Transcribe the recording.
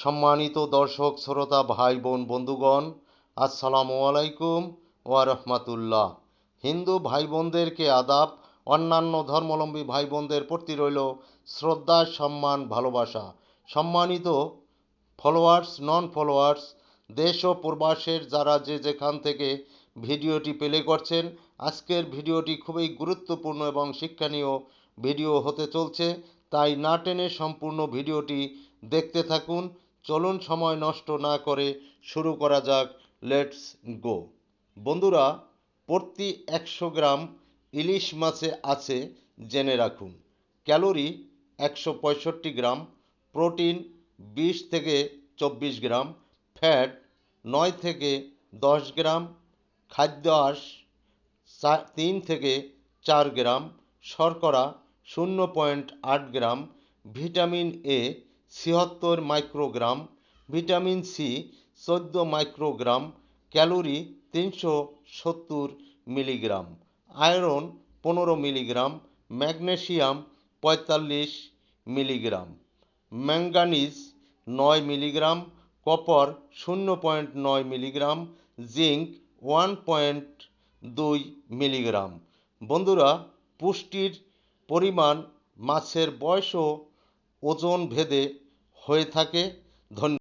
সম্মানিত দর্শক শ্রোতা ভাই বোন বন্ধুগণ, আসসালামু আলাইকুম ওয়া রাহমাতুল্লাহ। হিন্দু ভাই বোনদেরকে আদাব, অন্যান্য ধর্মাবলম্বী ভাই বোনদের প্রতি রইল শ্রদ্ধা, সম্মান, ভালোবাসা। সম্মানিত ফলোয়ার্স, নন ফলোয়ার্স, দেশ ও প্রবাসের যারা যে যেখান থেকে ভিডিওটি প্লে করছেন, আজকের ভিডিওটি খুবই গুরুত্বপূর্ণ এবং শিক্ষণীয় ভিডিও হতে চলছে, তাই না টেনে সম্পূর্ণ ভিডিওটি দেখতে থাকুন। চলুন সময় নষ্ট না করে শুরু করা যাক। Let's go. বন্ধুরা, প্রতি 100 গ্রাম ইলিশ মাছে আছে, জেনে রাখুন, ক্যালোরি 165 গ্রাম, প্রোটিন 20 থেকে 24 গ্রাম, ফ্যাট 9 থেকে 10 গ্রাম, খাদ্য আঁশ 3 থেকে 4 গ্রাম, শর্করা 0.8 gram, vitamin A 76 microgram, vitamin C 14 microgram, calorie 370 milligram, iron 15 milligram, magnesium 45 milligram, manganese 9 milligram, copper 0.9 milligram, zinc 1.2 milligram. বন্ধুরা, পুষ্টির পরিমাণ মাছের বয়স ও ওজন ভেদে হয়ে থাকে। ধন্যবাদ।